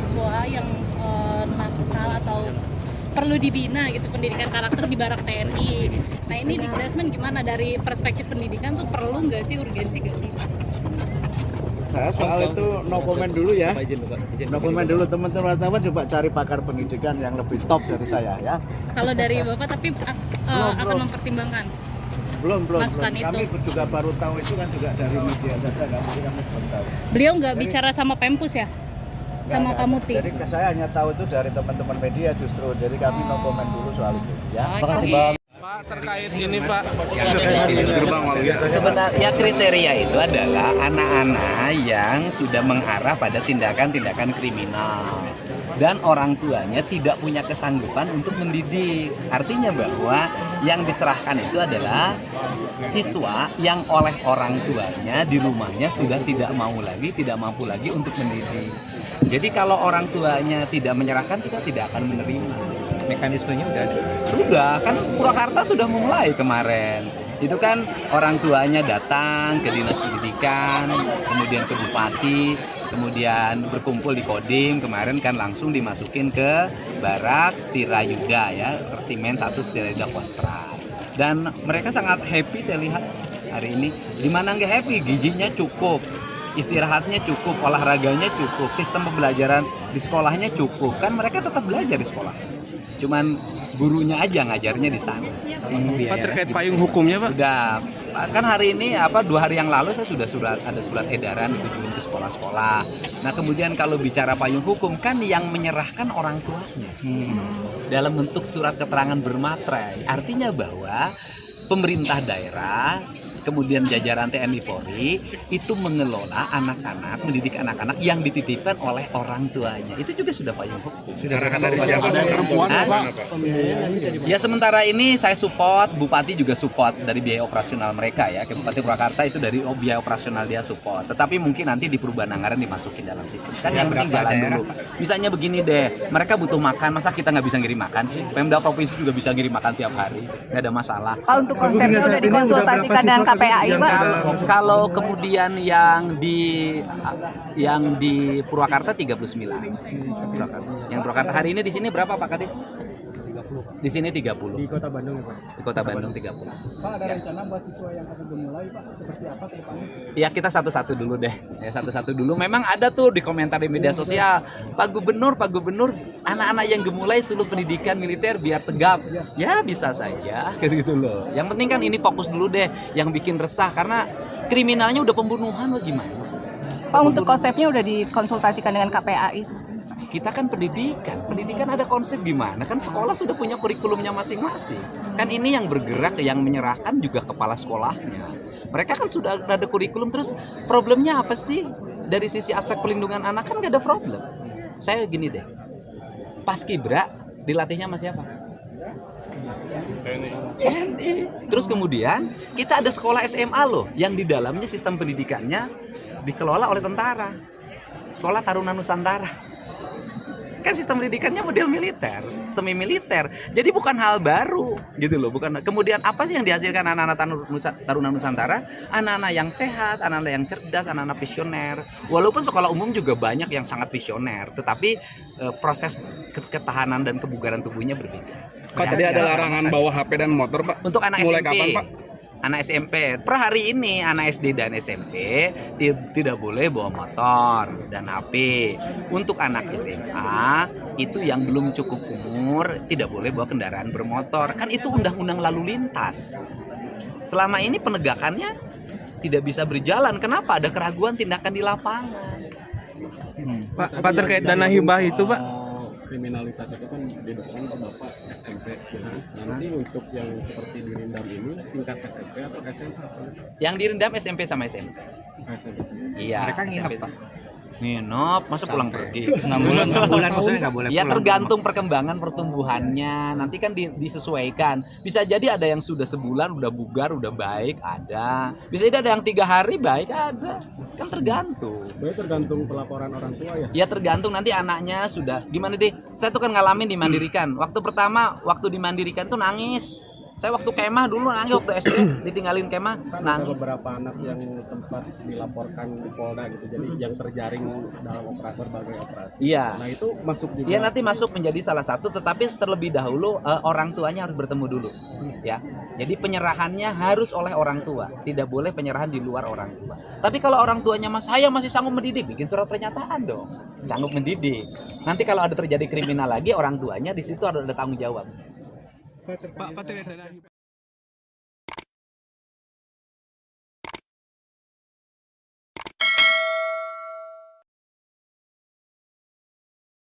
siswa yang nakal atau perlu dibina gitu pendidikan karakter di Barak TNI. Nah ini di Desmond gimana dari perspektif pendidikan tuh perlu nggak sih, urgensi nggak sih? Saya soal itu no comment dulu ya. No comment dulu, teman-teman wartawan coba cari pakar pendidikan yang lebih top dari saya ya. Kalau dari Bapak tapi akan mempertimbangkan Belum. masukan itu. Kami juga baru tahu itu kan juga dari media saja, nggak mungkin kami belum tahu. Beliau nggak bicara sama Pempus ya? Sama Pak Muti? Jadi saya hanya tahu itu dari teman-teman media justru. Jadi kami no comment dulu soal itu ya. Makasih Bang. Pak, terkait ini Pak, Sebenarnya kriteria itu adalah anak-anak yang sudah mengarah pada tindakan-tindakan kriminal dan orang tuanya tidak punya kesanggupan untuk mendidik. Artinya bahwa yang diserahkan itu adalah siswa yang oleh orang tuanya di rumahnya sudah tidak mampu lagi untuk mendidik. Jadi kalau orang tuanya tidak menyerahkan, kita tidak akan menerima. Mekanismenya udah ada. Sudah, kan Purwakarta sudah memulai kemarin. Itu kan orang tuanya datang ke Dinas Pendidikan, kemudian ke Bupati, kemudian berkumpul di Kodim, kemarin kan langsung dimasukin ke Barak Setirayuda ya, Resimen 1 Setirayuda Kostrat. Dan mereka sangat happy saya lihat hari ini. Dimana nggak happy, gizinya cukup, istirahatnya cukup, olahraganya cukup, sistem pembelajaran di sekolahnya cukup. Kan mereka tetap belajar di sekolah. Cuman gurunya aja ngajarnya di sana. Pak, terkait payung hukumnya Pak. Udah, kan hari ini 2 hari yang lalu saya sudah ada surat edaran ditujuin ke sekolah-sekolah. Nah kemudian kalau bicara payung hukum kan yang menyerahkan orang tuanya dalam bentuk surat keterangan bermaterai. Artinya bahwa pemerintah daerah kemudian jajaran TNI Polri itu mengelola anak-anak, mendidik anak-anak yang dititipkan oleh orang tuanya. Itu juga sudah payung hukum. Sudah dari siapa? Ya sementara ini saya support, Bupati juga support dari biaya operasional mereka ya. Ke Bupati Purwakarta itu dari biaya operasional dia support. Tetapi mungkin nanti di perubahan anggaran dimasukin dalam sistem. Kan yang penting jalan dulu. Misalnya begini deh, mereka butuh makan, masa kita nggak bisa ngirim makan sih? Pemda provinsi juga bisa ngirim makan tiap hari, nggak ada masalah. Pak, untuk konsepnya udah dikonsultasikan dengan KPAI Pak? Kalau kemudian yang di Purwakarta 39. Yang Purwakarta hari ini di sini berapa Pak Kadis? 30. Di sini 30. Di Kota Bandung ya Pak? Di Kota Bandung 30. Pak, ada rencana buat siswa yang akan dimulai Pak, seperti apa ke depannya? Ya kita satu-satu dulu deh. Ya satu-satu dulu. Memang ada tuh di komentar di media sosial, Pak Gubernur, anak-anak yang gemulai seluruh pendidikan militer biar tegap. Ya bisa saja gitu loh. Yang penting kan ini fokus dulu deh yang bikin resah karena kriminalnya udah pembunuhan loh, gimana sih? Pak, untuk konsepnya udah dikonsultasikan dengan KPAI sebetulnya? Kita kan pendidikan ada konsep gimana, kan sekolah sudah punya kurikulumnya masing-masing. Kan ini yang bergerak, yang menyerahkan juga kepala sekolahnya. Mereka kan sudah ada kurikulum, terus problemnya apa sih? Dari sisi aspek pelindungan anak kan gak ada problem. Saya gini deh, Paskibra dilatihnya sama siapa? TNI. Terus kemudian kita ada sekolah SMA loh, yang di dalamnya sistem pendidikannya dikelola oleh tentara. Sekolah Taruna Nusantara. Kan sistem pendidikannya model militer, semi militer. Jadi bukan hal baru gitu loh, bukan. Kemudian apa sih yang dihasilkan anak-anak Taruna Nusantara? Anak-anak yang sehat, anak-anak yang cerdas, anak-anak visioner. Walaupun sekolah umum juga banyak yang sangat visioner, tetapi proses ketahanan dan kebugaran tubuhnya berbeda. Pak, tadi ada larangan bawa HP dan motor Pak. Untuk anak mulai SMP. Kapan Pak? Anak SMP, per hari ini anak SD dan SMP tidak boleh bawa motor dan HP. Untuk anak SMA itu yang belum cukup umur tidak boleh bawa kendaraan bermotor. Kan itu undang-undang lalu lintas. Selama ini penegakannya tidak bisa berjalan. Kenapa? Ada keraguan tindakan di lapangan. Pak, terkait dana hibah itu Pak. Kriminalitas itu kan didokteran ke Bapak SMP. Nanti untuk yang seperti dirindam ini tingkat SMP atau SMA? Yang direndam SMP sama SMP. SMP. Iya. Mereka nginep, SMP. Pak? Nginep, masa pulang pergi? 6 bulan maksudnya nggak boleh Ya pulang. tergantung perkembangan pertumbuhannya. Nanti kan disesuaikan. Bisa jadi ada yang sudah sebulan udah bugar, udah baik, ada. Bisa jadi ada yang 3 hari baik, ada. Kan tergantung. Berarti tergantung pelaporan orang tua ya? Ya tergantung nanti anaknya sudah gimana deh. Saya tuh kan ngalamin dimandirikan. Waktu pertama waktu dimandirikan tuh nangis. Saya waktu kemah dulu nangis, waktu SD ditinggalin kemah Kan ada nangis. beberapa anak yang sempat dilaporkan di Polda gitu, jadi yang terjaring dalam berbagai operasi. Iya. Nah itu masuk juga. Dia nanti masuk menjadi salah satu, tetapi terlebih dahulu orang tuanya harus bertemu dulu, ya. Jadi penyerahannya harus oleh orang tua, tidak boleh penyerahan di luar orang tua. Tapi kalau orang tuanya saya masih sanggup mendidik, bikin surat pernyataan dong, sanggup mendidik. Nanti kalau ada terjadi kriminal lagi, orang tuanya di situ ada tanggung jawab. Pak terkait dana